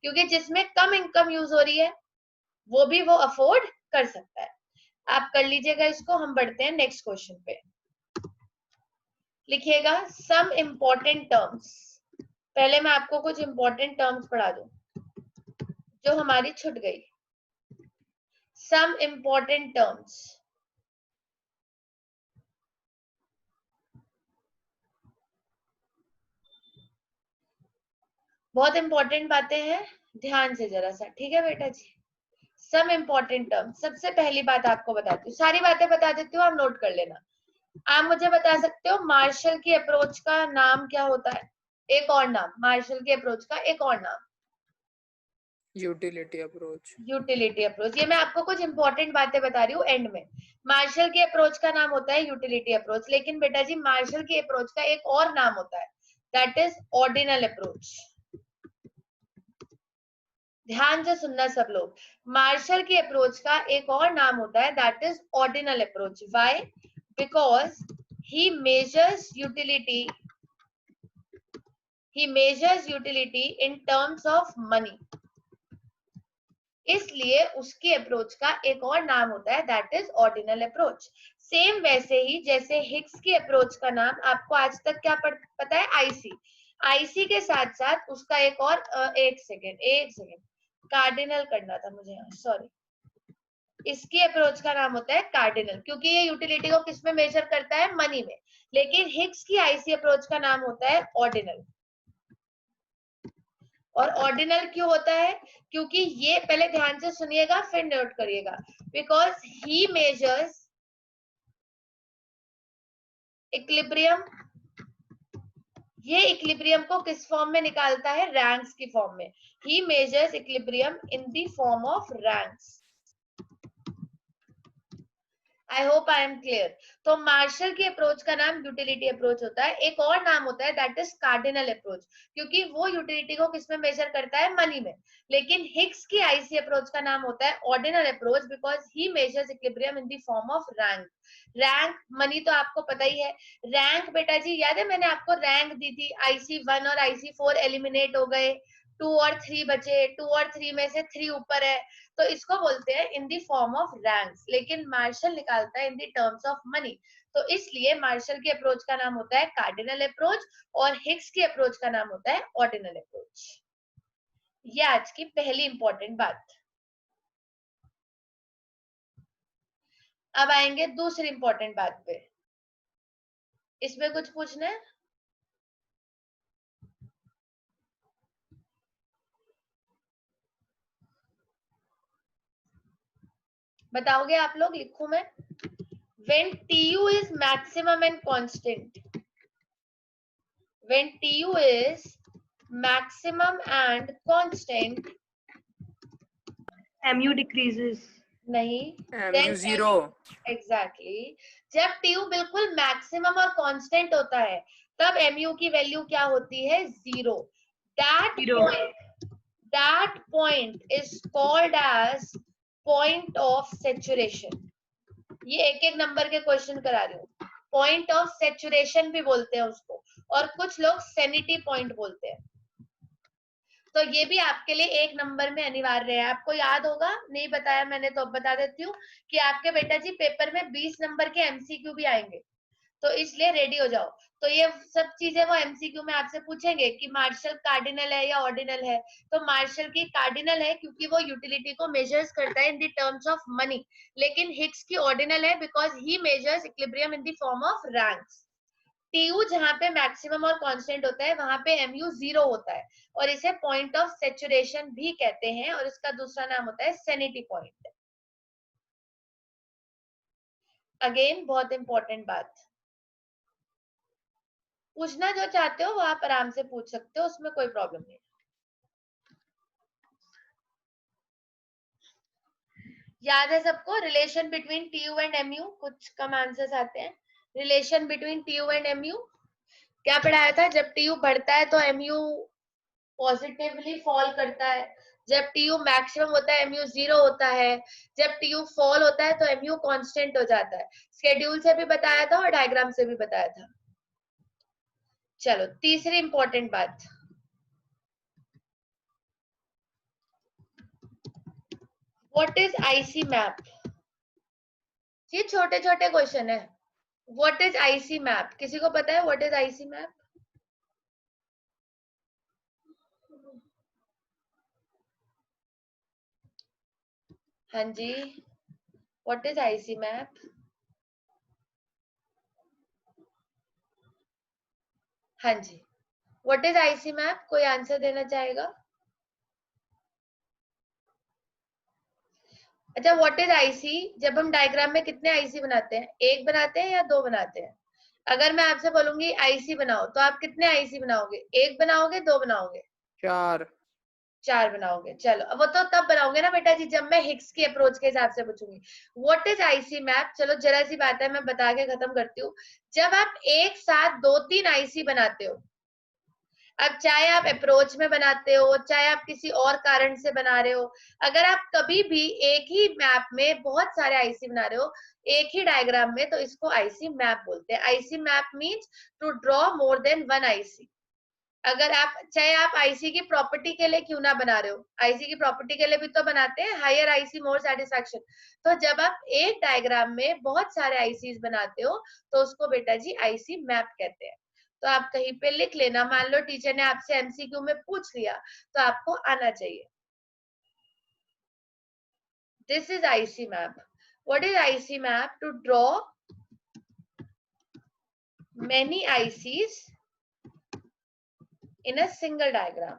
क्योंकि जिसमें कम इनकम यूज हो रही है वो भी वो अफोर्ड कर सकता है। आप कर लीजिएगा इसको। हम बढ़ते हैं नेक्स्ट क्वेश्चन पे। लिखिएगा सम इम्पोर्टेंट टर्म्स। पहले मैं आपको कुछ इम्पोर्टेंट टर्म्स पढ़ा दूं जो हमारी छूट गई। Some important terms. बहुत इंपॉर्टेंट बातें हैं, ध्यान से जरा सा, ठीक है बेटा जी। सम इम्पोर्टेंट टर्म्स। सबसे पहली बात आपको बताती हूँ, सारी बातें बता देती हूँ, आप नोट कर लेना। आप मुझे बता सकते हो मार्शल की अप्रोच का नाम क्या होता है? एक और नाम, मार्शल की अप्रोच का एक और नाम। Utility approach. Utility approach. ये मैं आपको कुछ इंपॉर्टेंट बातें बता रही हूँ एंड में। मार्शल की अप्रोच का नाम होता है यूटिलिटी अप्रोच, लेकिन बेटा जी मार्शल की अप्रोच का एक और नाम होता है, दैट इज ऑर्डिनल अप्रोच। ध्यान से सुनना सब लोग। मार्शल की अप्रोच का एक और नाम होता है, that is ordinal approach. Why? Because he measures utility in terms of money. इसलिए उसकी अप्रोच का एक और नाम होता है, that is ordinal approach. Same वैसे ही जैसे हिग्स की अप्रोच का नाम आपको आज तक क्या पता है? आईसी। आईसी के साथ साथ उसका एक और एक सेकेंड कार्डिनल करना था मुझे, सॉरी। इसकी अप्रोच का नाम होता है कार्डिनल, क्योंकि ये यूटिलिटी को किसमें मेजर करता है? मनी में। लेकिन हिग्स की आईसी अप्रोच का नाम होता है ऑर्डिनल। और ऑर्डिनल क्यों होता है? क्योंकि ये, पहले ध्यान से सुनिएगा फिर नोट करिएगा। Because he measures equilibrium. ये इक्विलिब्रियम को किस फॉर्म में निकालता है? रैंक्स की फॉर्म में। ही measures equilibrium in the form of ranks. I hope I am clear. तो मार्शल की अप्रोच का नाम यूटिलिटी अप्रोच होता है। एक और नाम होता है दैट इज कार्डिनल अप्रोच, क्योंकि वो यूटिलिटी को किसमें मेजर करता है, मनी में। लेकिन हिग्स की आईसी अप्रोच का नाम होता है ordinal approach, because he measures equilibrium in the form of rank. Rank money तो आपको पता ही है। रैंक बेटा जी याद है मैंने आपको रैंक दी थी, IC1 और IC4 एलिमिनेट हो गए, 2 और 3 बचे, 2 और 3 में से 3 ऊपर है, तो इसको बोलते हैं इन द फॉर्म ऑफ रैंक्स। लेकिन मार्शल निकालता है in the terms of money, तो इसलिए मार्शल की अप्रोच का नाम होता है कार्डिनल अप्रोच और हिग्स की अप्रोच का नाम होता है ऑर्डिनल अप्रोच। ये आज की पहली इंपॉर्टेंट बात। अब आएंगे दूसरी इंपॉर्टेंट बात पे। इसमें कुछ पूछना है? बताओगे आप लोग? लिखूं मैं? When TU is maximum and constant, when TU is maximum and constant, MU decreases. नहीं, MU 0. एग्जैक्टली जब TU बिल्कुल मैक्सिमम और कांस्टेंट होता है तब MU की वैल्यू क्या होती है, 0। Zero. that point is called as point of saturation। ये एक एक नंबर के क्वेश्चन करा रही हूँ। पॉइंट ऑफ सेचुरेशन भी बोलते हैं उसको, और कुछ लोग सैनिटी पॉइंट बोलते हैं। तो ये भी आपके लिए एक नंबर में अनिवार्य है। आपको याद होगा, नहीं बताया मैंने तो अब बता देती हूँ कि आपके बेटा जी पेपर में 20 नंबर के MCQ भी आएंगे, तो इसलिए रेडी हो जाओ। तो ये सब चीजें वो MCQ में आपसे पूछेंगे कि मार्शल कार्डिनल है या ऑर्डिनल है। तो मार्शल की कार्डिनल है क्योंकि वो यूटिलिटी को मेजर्स करता है in the terms of money, लेकिन हिग्स की ऑर्डिनल है because he measures equilibrium in the form of ranks. TU जहां पे मैक्सिमम और कांस्टेंट होता है वहां पे MU 0 होता है, और इसे पॉइंट ऑफ सेचुरेशन भी कहते हैं, और इसका दूसरा नाम होता है सैनिटी पॉइंट। अगेन बहुत इंपॉर्टेंट बात, पूछना जो चाहते हो वो आप आराम से पूछ सकते हो, उसमें कोई प्रॉब्लम नहीं। याद है सबको relation between TU and MU? कुछ कम आंसर्स आते हैं। Relation between TU and MU क्या पढ़ाया था? जब TU बढ़ता है तो MU पॉजिटिवली फॉल करता है, जब TU मैक्सिमम होता है MU 0 होता है, जब TU फॉल होता है तो MU कांस्टेंट हो जाता है। शेड्यूल से भी बताया था और डायग्राम से भी बताया था। चलो तीसरी इंपॉर्टेंट बात, व्हाट इज आईसी मैप? ये छोटे छोटे क्वेश्चन है। What is IC map? किसी को पता है व्हाट इज आईसी मैप? हाँ जी, व्हाट इज आईसी मैप? हाँ जी, व्हाट इज आईसी मैप? कोई आंसर देना चाहेगा? अच्छा, व्हाट इज आईसी? जब हम डायग्राम में कितने आईसी बनाते हैं, एक बनाते हैं या दो बनाते हैं? अगर मैं आपसे बोलूंगी आईसी बनाओ तो आप कितने आईसी बनाओगे? एक बनाओगे, दो बनाओगे? 4. 4 बनाओगे। चलो वो तो तब बनाओगे ना बेटा जी जब मैं हिग्स की अप्रोच के हिसाब से पूछूंगी। What is IC map? चलो जरा सी बात है, मैं बता के खत्म करती हूँ। जब आप एक साथ 2-3 आईसी बनाते हो, अब चाहे आप अप्रोच में बनाते हो चाहे आप किसी और कारण से बना रहे हो, अगर आप कभी भी एक ही मैप में बहुत सारे आईसी बना रहे हो एक ही डायग्राम में, तो इसको आईसी मैप बोलते हैं। IC map means to draw more than one IC. अगर आप चाहे आप आईसी की प्रॉपर्टी के लिए क्यों ना बना रहे हो, आईसी की प्रॉपर्टी के लिए भी तो बनाते हैं, हायर आईसी मोर सेटिस्फैक्शन। तो जब आप एक डायग्राम में बहुत सारे आईसीज बनाते हो तो उसको बेटा जी आईसी मैप कहते हैं। तो आप कहीं पे लिख लेना, मान लो टीचर ने आपसे एमसीक्यू में पूछ लिया तो आपको आना चाहिए। This is IC map. What is IC map? To draw many ICs in a single diagram।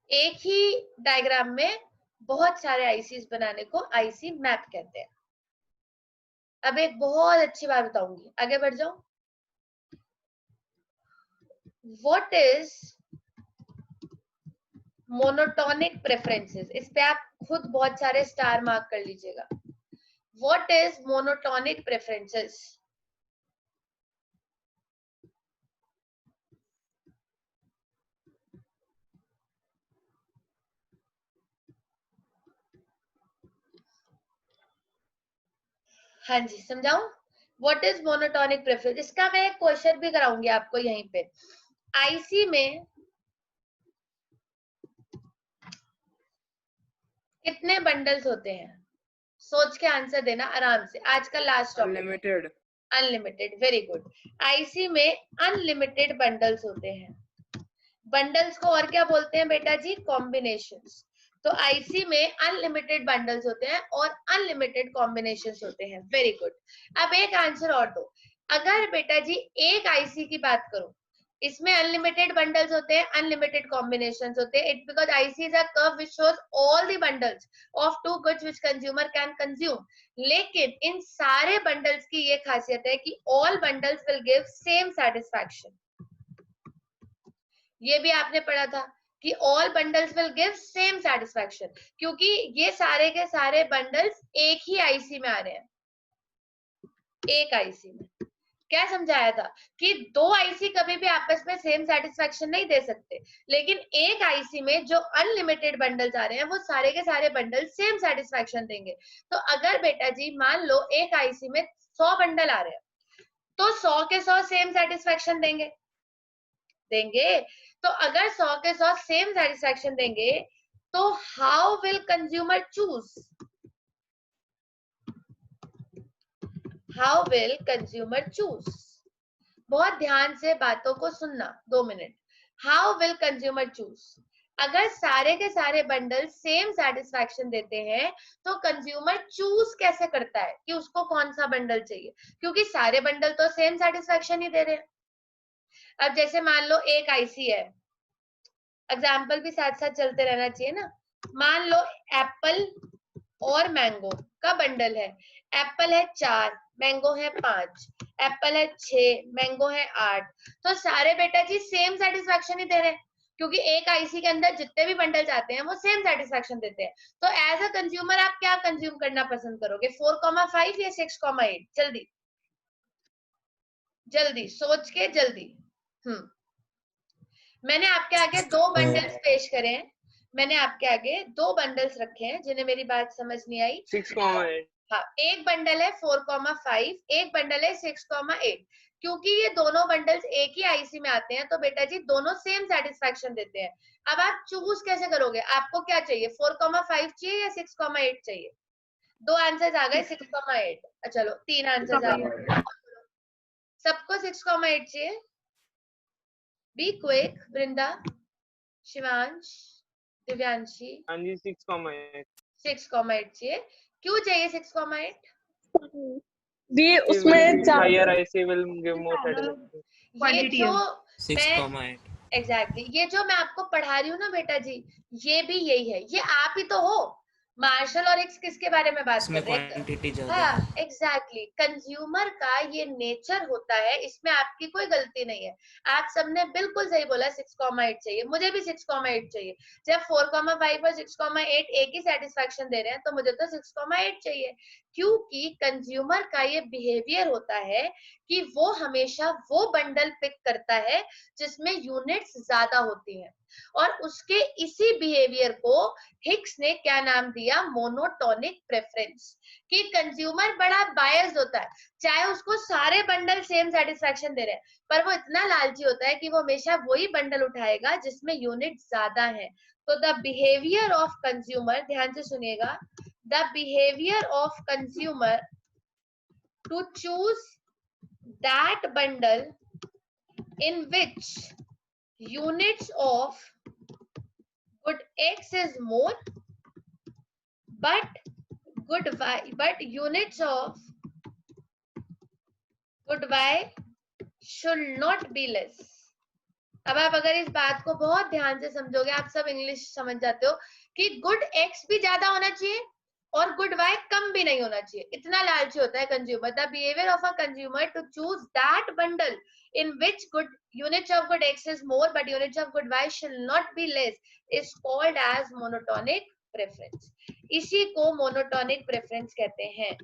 एक ही डायग्राम में बहुत सारे आईसीज बनाने को आईसी मैप कहते हैं। अब एक बहुत अच्छी बात बताऊंगी, आगे बढ़ जाओ। व्हाट इज मोनोटोनिक प्रेफरेंसेस, इस पे आप खुद बहुत सारे स्टार मार्क कर लीजिएगा. What is monotonic preferences? हाँ जी, समझाऊं? What is monotonic preference? इसका मैं एक क्वेश्चन भी कराऊंगी आपको यहीं पे. आईसी में कितने बंडल्स होते हैं? सोच के आंसर देना आराम से. आज का last topic. Unlimited. Unlimited. Very good. IC में अनलिमिटेड बंडल्स होते हैं. बंडल्स को और क्या बोलते हैं बेटा जी? कॉम्बिनेशंस. तो आईसी में अनलिमिटेड बंडल्स होते हैं और अनलिमिटेड कॉम्बिनेशंस होते हैं. Very good. अब एक आंसर और दो. अगर बेटा जी एक आईसी की बात करूं, इसमें अनलिमिटेड बंडल्स होते हैं, अनलिमिटेड कॉम्बिनेशंस होते हैं. It because IC is a curve which shows all the bundles of two goods which consumer can consume. लेकिन इन सारे बंडल्स की ये खासियत है कि all bundles will give same satisfaction. ये भी आपने पढ़ा था कि all bundles will give same satisfaction, क्योंकि ये सारे के सारे बंडल्स एक ही आईसी में आ रहे हैं. एक आईसी में क्या समझाया था कि दो आईसी कभी भी आपस में सेम सेटिस्फैक्शन नहीं दे सकते, लेकिन एक आईसी में जो अनलिमिटेड बंडल्स आ रहे हैं वो सारे के सारे बंडल सेम सेटिस्फैक्शन देंगे. तो अगर बेटा जी मान लो एक आईसी में 100 बंडल आ रहे हैं, तो 100 के 100 सेम सेटिस्फैक्शन देंगे. तो अगर 100 के 100 सेम सेटिस्फैक्शन देंगे, तो how will consumer choose? How will consumer choose? बहुत ध्यान से बातों को सुनना. 2 minute. How will consumer choose? अगर सारे के सारे बंडल सेम सेटिस्फैक्शन देते हैं, तो कंज्यूमर चूज कैसे करता है कि उसको कौन सा बंडल चाहिए? क्योंकि सारे बंडल तो सेम सेटिस्फैक्शन ही दे रहे हैं. अब जैसे मान लो एक आईसी है, एग्जाम्पल भी साथ साथ चलते रहना चाहिए ना. मान लो एप्पल और मैंगो का बंडल है. एप्पल है 4, मैंगो है 5, एप्पल है 6, मैंगो है 8. तो सारे बेटा जी सेम सेटिस्फैक्शन ही दे रहे हैं, क्योंकि एक आईसी के अंदर जितने भी बंडल आते हैं वो सेम सेटिस्फैक्शन देते हैं. तो एज अ कंज्यूमर आप क्या कंज्यूम करना पसंद करोगे? 4,5 या 6,8? जल्दी जल्दी सोच के जल्दी. मैंने आपके आगे 2 बंडल्स पेश करे हैं. मैंने आपके आगे 2 बंडल्स रखे हैं जिन्हें मेरी बात समझ नहीं आई. 6,8. हाँ, एक बंडल है 4,5, एक बंडल है 6,8. क्योंकि ये दोनों बंडल्स एक ही आईसी में आते हैं, तो बेटा जी दोनों सेम सेटिस्फैक्शन देते हैं. अब आप चूज कैसे करोगे? आपको क्या चाहिए? 4,5 चाहिए या 6,8 चाहिए? 2 आंसर्स आ गए. 6,8. चलो 3 आंसर्स आ गए. सबको 6,8 चाहिए. Be quick. वृंदा, शिवांश, दिव्यांशी. हाँ जी 6,8. 6,8 चाहिए. क्यों चाहिए 6,8? भी उसमें higher IC will give more satisfaction. ये जो 6,8. एग्जैक्टली ये जो मैं आपको पढ़ा रही हूँ ना बेटा जी, ये भी यही है. ये आप ही तो हो. मार्शल और एक्स किसके बारे में बात कर रहे हैं? क्वांटिटी ज्यादा हाँ है. एग्जैक्टली. कंज्यूमर का ये नेचर होता है, इसमें आपकी कोई गलती नहीं है. आप सबने बिल्कुल सही बोला. 6,8 चाहिए. मुझे भी 6,8 चाहिए. जब 4,5 और 6,8 एक ही सेटिस्फैक्शन दे रहे हैं, तो मुझे तो 6,8 चाहिए. क्योंकि कंज्यूमर का ये बिहेवियर होता है कि वो हमेशा वो बंडल पिक करता है जिसमें यूनिट्स ज्यादा होती हैं, और उसके इसी बिहेवियर को हिक्स ने क्या नाम दिया? Monotonic preference. कि कंज्यूमर बड़ा बायस्ड होता है, चाहे उसको सारे बंडल सेम सेटिस्फैक्शन दे रहे हैं, पर वो इतना लालची होता है कि वो हमेशा वही बंडल उठाएगा जिसमें यूनिट ज्यादा है. तो द बिहेवियर ऑफ कंज्यूमर, ध्यान से सुनिएगा, the behaviour of consumer to choose that bundle in which units of good X is more, but good Y, but units of good Y should not be less. अब आप अगर इस बात को बहुत ध्यान से समझोगे, आप सब इंग्लिश समझ जाते हो कि गुड X भी ज्यादा होना चाहिए और गुड वाई कम भी नहीं होना चाहिए, इतना लालची होता है consumer. The behaviour of a consumer to choose that bundle in which good units of good X is more but units of good Y shall not be less is called as monotonic preference. इसी को monotonic preference कहते हैं.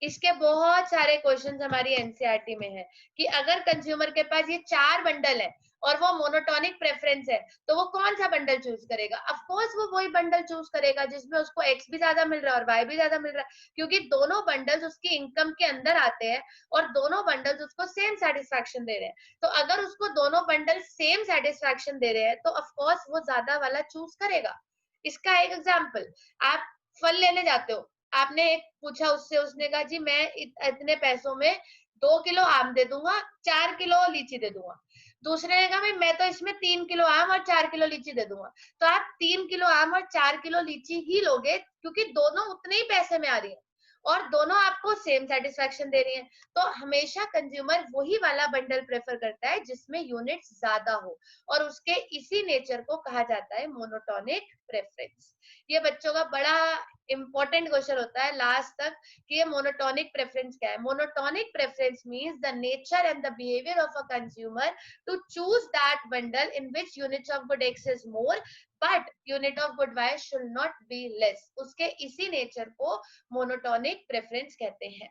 इसके बहुत सारे questions हमारी NCERT में है कि अगर कंज्यूमर के पास ये 4 बंडल है और वो मोनोटोनिक प्रेफरेंस है तो वो कौन सा बंडल चूज करेगा. ऑफ कोर्स वो वही बंडल चूज करेगा जिसमें उसको एक्स भी ज्यादा मिल रहा है और वाई भी ज्यादा मिल रहा है, क्योंकि दोनों बंडल्स उसकी इनकम के अंदर आते हैं और दोनों बंडल्स उसको सेम सेटिस्फैक्शन दे रहे हैं. तो अगर उसको दोनों बंडल सेम सेटिस्फैक्शन दे रहे हैं तो ऑफ कोर्स वो ज्यादा वाला चूज करेगा. इसका एक एग्जाम्पल, आप फल लेने जाते हो, आपने एक पूछा उससे, उसने कहा जी मैं इतने पैसों में 2 किलो आम दे दूंगा, 4 किलो लीची दे दूंगा. दूसरे ने कहा भाई मैं तो इसमें 3 किलो आम और 4 किलो लीची दे दूंगा. तो आप 3 किलो आम और 4 किलो लीची ही लोगे क्योंकि दोनों उतने ही पैसे में आ रही है और दोनों आपको सेम सेटिस्फैक्शन दे रही है. तो हमेशा कंज्यूमर वही वाला बंडल प्रेफर करता है जिसमें यूनिट्स ज्यादा हो और उसके इसी नेचर को कहा जाता है मोनोटोनिक प्रेफरेंस. ये बच्चों का बड़ा इंपॉर्टेंट क्वेश्चन होता है लास्ट तक कि ये मोनोटोनिक प्रेफरेंस क्या है. Monotonic preference means the nature and the behaviour of a consumer to choose that bundle in which units of good X is more but unit of good Y should not be less. उसके इसी nature को monotonic preference कहते हैं.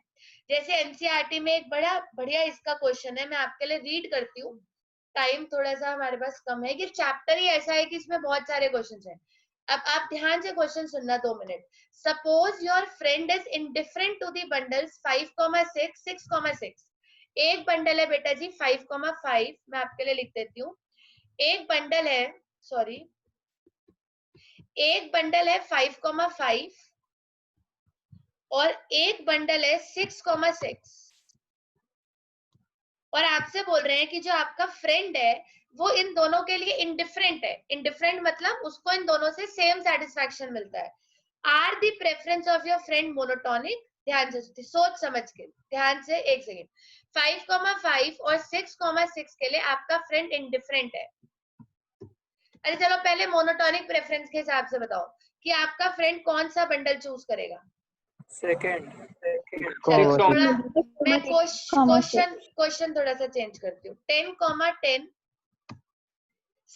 जैसे NCERT में एक बड़ा बढ़िया इसका क्वेश्चन है, मैं आपके लिए रीड करती हूँ. टाइम थोड़ा सा हमारे पास कम है, कि चैप्टर ही ऐसा है कि इसमें बहुत सारे क्वेश्चन हैं. अब आप ध्यान से क्वेश्चन सुनना 2 मिनट. Suppose your friend is indifferent to the bundles 5,6, 6,6. एक बंडल है बेटा जी 5,5, मैं आपके लिए लिख देती हूँ. एक बंडल है, सॉरी, एक बंडल है 5,5 और एक बंडल है 6,6 और आपसे बोल रहे हैं कि जो आपका फ्रेंड है वो इन दोनों के लिए इंडिफरेंट है. इंडिफरेंट मतलब उसको इन दोनों से सेम सेटिस्फैक्शन मिलता है. Are the preference of your friend monotonic. ध्यान से सोच समझ के, ध्यान से एक सेकेंड. 5,5 और 6,6 के लिए आपका फ्रेंड इंडिफरेंट है. अरे चलो पहले मोनोटोनिक प्रेफरेंस के हिसाब से बताओ कि आपका फ्रेंड कौन सा बंडल चूज करेगा. सेकंड. थोड़ा मैं क्वेश्चन थोड़ा सा चेंज करती हूँ. 10,10.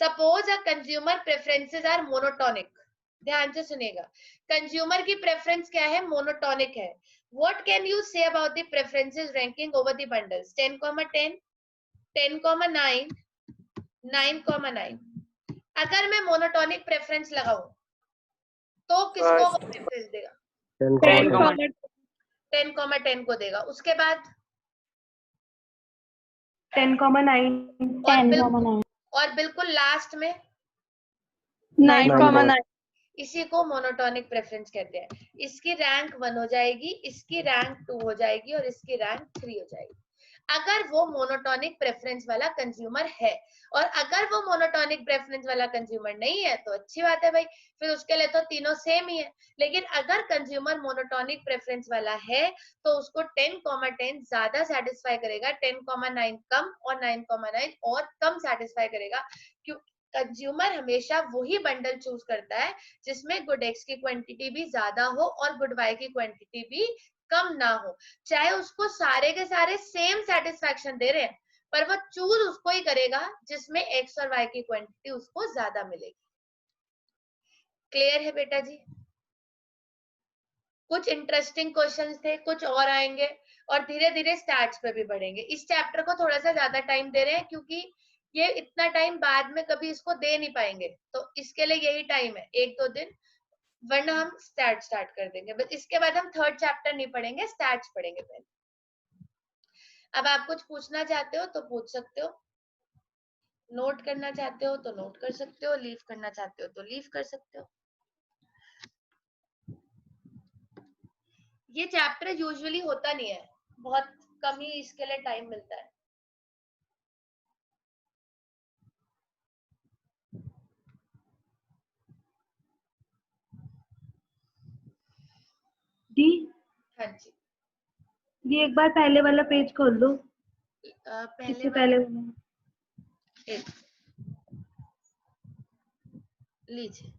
Suppose a consumer preferences are monotonic. ध्यान से सुनिएगा, कंज्यूमर की प्रेफरेंस क्या है, मोनोटोनिक है. What can you say about the preferences ranking over the bundles. 10,10, 10,9, 9,9. अगर मैं मोनोटोनिक प्रेफरेंस लगाऊं तो किसको प्रेफरेंस देगा. 10,10 को देगा. उसके बाद 10,9. और बिल्कुल लास्ट में 9,9. इसी को मोनोटोनिक प्रेफरेंस कहते हैं. इसकी रैंक 1 हो जाएगी, इसकी रैंक 2 हो जाएगी और इसकी रैंक 3 हो जाएगी अगर वो मोनोटोनिक प्रेफरेंस वाला कंज्यूमर है. और अगर वो मोनोटोनिक प्रेफरेंस वाला कंज्यूमर नहीं है तो अच्छी बात है भाई, फिर उसके लिए तो तीनों सेम ही है. लेकिन अगर कंज्यूमर मोनोटोनिक प्रेफरेंस वाला है तो उसको 10,10 ज्यादा सेटिस्फाई करेगा, 10,9 कम और 9,9 और कम सेटिस्फाई करेगा. क्योंकि कंज्यूमर हमेशा वही बंडल चूज करता है जिसमें गुड एक्स की क्वांटिटी भी ज्यादा हो और गुड वाई की क्वांटिटी भी कम ना हो. चाहे उसको सारे के सारे सेम सेटिस्फैक्शन दे रहे हैं पर वो चूज उसको ही करेगा जिसमें एक्स और वाई की क्वांटिटी उसको ज्यादा मिलेगी. क्लियर है बेटा जी. कुछ इंटरेस्टिंग क्वेश्चंस थे, कुछ और आएंगे और धीरे धीरे स्टैट्स पे भी बढ़ेंगे. इस चैप्टर को थोड़ा सा ज्यादा टाइम दे रहे हैं क्योंकि ये इतना टाइम बाद में कभी इसको दे नहीं पाएंगे, तो इसके लिए यही टाइम है 1-2 दिन, वरना हम स्टार्ट कर देंगे. बस इसके बाद हम 3rd चैप्टर नहीं पढ़ेंगे, स्टैट्स पढ़ेंगे पहले. अब आप कुछ पूछना चाहते हो तो पूछ सकते हो, नोट करना चाहते हो तो नोट कर सकते हो, लीव करना चाहते हो तो लीव कर सकते हो. ये चैप्टर यूजुअली होता नहीं है, बहुत कम ही इसके लिए टाइम मिलता है. दी हाँ जी. दी एक बार पहले वाला पेज खोल दो. पहले इससे पहले वाला. लीजिए.